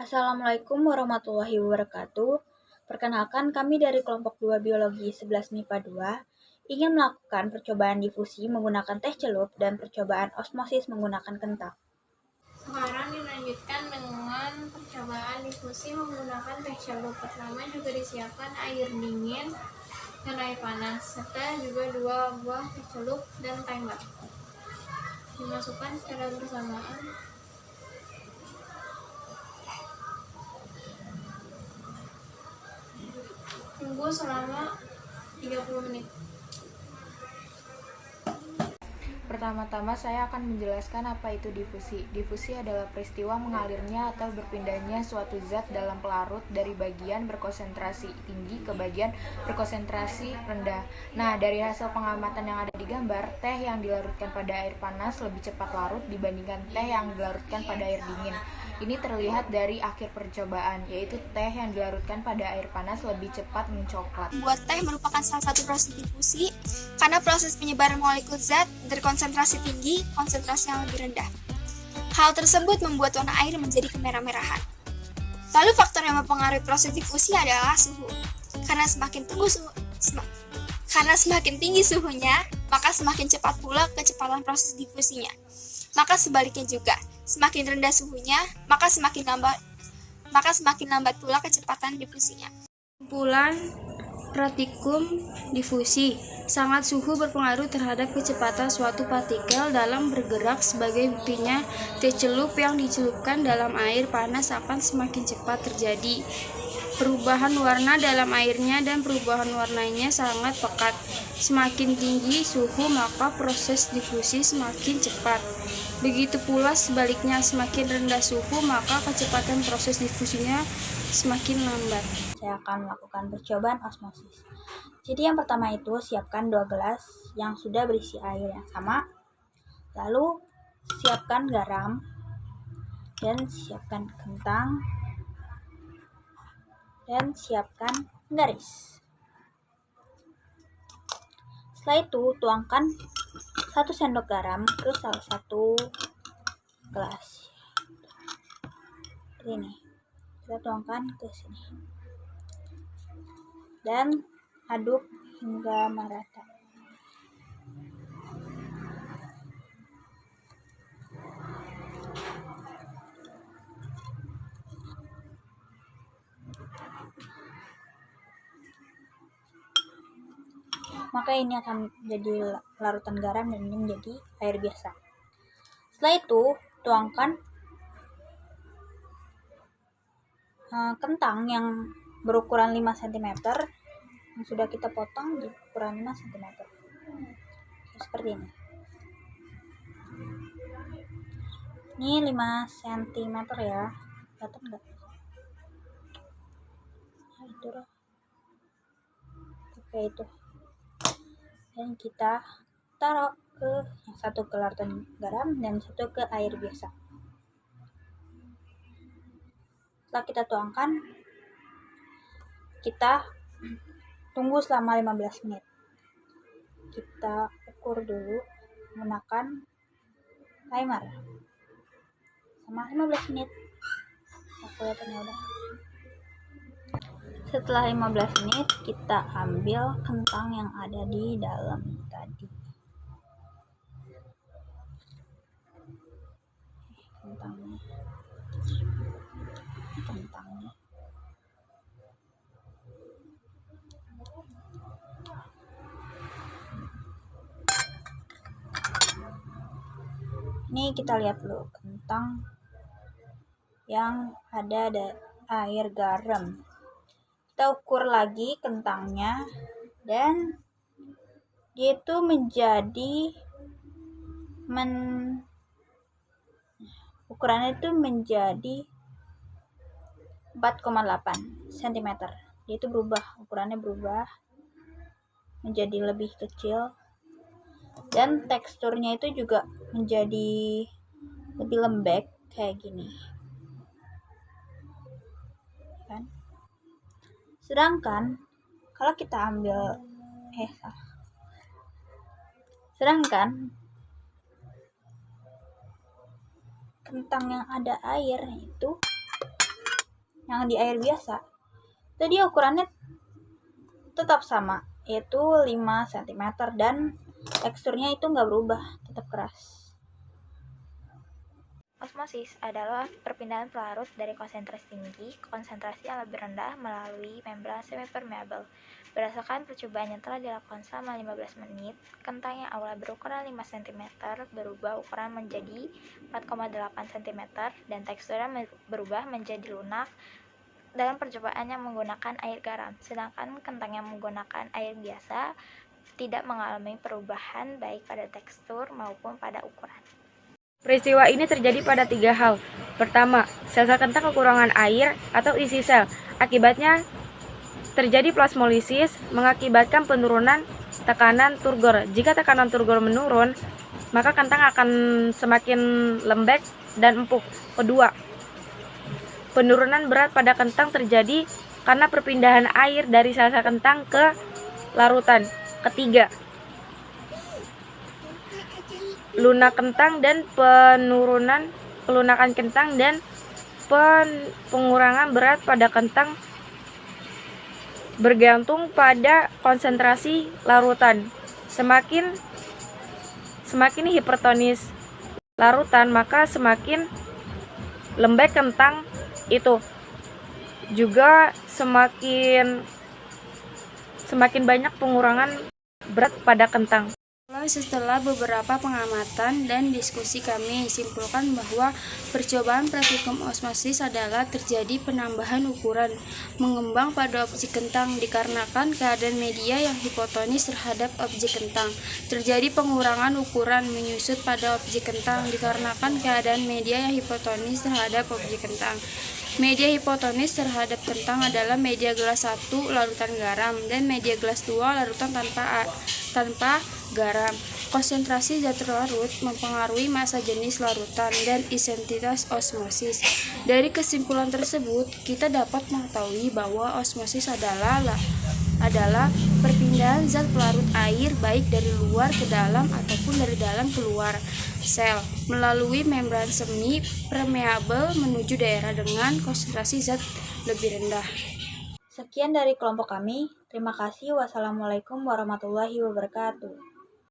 Assalamualaikum warahmatullahi wabarakatuh. Perkenalkan, kami dari kelompok 2 Biologi 11 MIPA 2 ingin melakukan percobaan difusi menggunakan teh celup dan percobaan osmosis menggunakan kentang. Sekarang dilanjutkan dengan percobaan difusi menggunakan teh celup. Pertama juga disiapkan air dingin dan air panas, serta juga 2 buah teh celup dan timer. Dimasukkan secara bersamaan. Tunggu selama 30 menit. Pertama-tama saya akan menjelaskan apa itu difusi. Difusi adalah peristiwa mengalirnya atau berpindahnya suatu zat dalam pelarut dari bagian berkonsentrasi tinggi ke bagian berkonsentrasi rendah. Nah, dari hasil pengamatan yang ada di gambar, teh yang dilarutkan pada air panas lebih cepat larut dibandingkan teh yang dilarutkan pada air dingin. Ini terlihat dari akhir percobaan, yaitu teh yang dilarutkan pada air panas lebih cepat mencoklat. Membuat teh merupakan salah satu proses difusi karena proses penyebaran molekul zat dari konsentrasi tinggi, konsentrasi yang lebih rendah. Hal tersebut membuat warna air menjadi kemerah-merahan. Lalu faktor yang mempengaruhi proses difusi adalah suhu. Karena semakin tinggi suhunya, maka semakin cepat pula kecepatan proses difusinya. Maka sebaliknya juga, semakin rendah suhunya, maka semakin lambat pula kecepatan difusinya. Kesimpulan praktikum difusi, sangat suhu berpengaruh terhadap kecepatan suatu partikel dalam bergerak. Sebagai buktinya, teh celup yang dicelupkan dalam air panas akan semakin cepat terjadi perubahan warna dalam airnya dan perubahan warnanya sangat pekat. Semakin tinggi suhu, maka proses difusi semakin cepat. Begitu pula sebaliknya, semakin rendah suhu, maka kecepatan proses difusinya semakin lambat. Saya akan melakukan percobaan osmosis. Jadi yang pertama itu siapkan 2 gelas yang sudah berisi air yang sama. Lalu siapkan garam dan siapkan kentang dan siapkan garis. Setelah itu tuangkan 1 sendok garam ke salah satu gelas. Ini kita tuangkan ke sini dan aduk hingga merata. Maka ini akan menjadi larutan garam dan ini menjadi air biasa. Setelah itu tuangkan kentang yang berukuran 5 cm yang sudah kita potong di ukuran 5 cm seperti ini. Ini 5 cm ya, kelihatan nggak? Nah, itu loh. Oke, itu. Dan kita taruh ke yang satu ke larutan garam dan satu ke air biasa. Setelah kita tuangkan, kita tunggu selama 15 menit. Kita ukur dulu menggunakan timer sama 15 menit. Kelihatannya udah. Setelah 15 menit, kita ambil kentang yang ada di dalam tadi. Kentangnya. Ini kita lihat dulu kentang yang ada air garam. Kita ukur lagi kentangnya dan dia itu ukurannya itu menjadi 4,8 cm. Dia itu ukurannya berubah menjadi lebih kecil dan teksturnya itu juga menjadi lebih lembek kayak gini kan. Sedangkan kentang yang ada air itu yang di air biasa, itu dia ukurannya tetap sama, yaitu 5 cm, dan teksturnya itu nggak berubah, tetap keras. Osmosis adalah perpindahan pelarut dari konsentrasi tinggi ke konsentrasi yang lebih rendah melalui membran semipermeabel. Berdasarkan percobaan yang telah dilakukan selama 15 menit, kentang yang awalnya berukuran 5 cm berubah ukuran menjadi 4,8 cm dan teksturnya berubah menjadi lunak dalam percobaan yang menggunakan air garam, sedangkan kentang yang menggunakan air biasa tidak mengalami perubahan baik pada tekstur maupun pada ukuran. Peristiwa ini terjadi pada 3 hal. Pertama, sel-sel kentang kekurangan air atau isi sel. Akibatnya terjadi plasmolisis mengakibatkan penurunan tekanan turgor. Jika tekanan turgor menurun, maka kentang akan semakin lembek dan empuk. Kedua, penurunan berat pada kentang terjadi karena perpindahan air dari sel-sel kentang ke larutan. Ketiga, lunak kentang dan pelunakan kentang dan pengurangan berat pada kentang bergantung pada konsentrasi larutan. Semakin hipertonis larutan, maka semakin lembek kentang itu. Juga semakin banyak pengurangan berat pada kentang. Setelah beberapa pengamatan dan diskusi, kami simpulkan bahwa percobaan praktikum osmosis adalah terjadi penambahan ukuran mengembang pada objek kentang dikarenakan keadaan media yang hipotonis terhadap objek kentang. Terjadi pengurangan ukuran menyusut pada objek kentang dikarenakan keadaan media yang hipotonis terhadap objek kentang. Media hipotonis terhadap kentang adalah media gelas 1 larutan garam dan media gelas 2 larutan tanpa garam. Konsentrasi zat larut mempengaruhi massa jenis larutan dan intensitas osmosis. Dari kesimpulan tersebut, kita dapat mengetahui bahwa osmosis adalah perpindahan zat pelarut air baik dari luar ke dalam ataupun dari dalam keluar sel melalui membran semi permeabel menuju daerah dengan konsentrasi zat lebih rendah. Sekian dari kelompok kami. Terima kasih. Wassalamualaikum warahmatullahi wabarakatuh.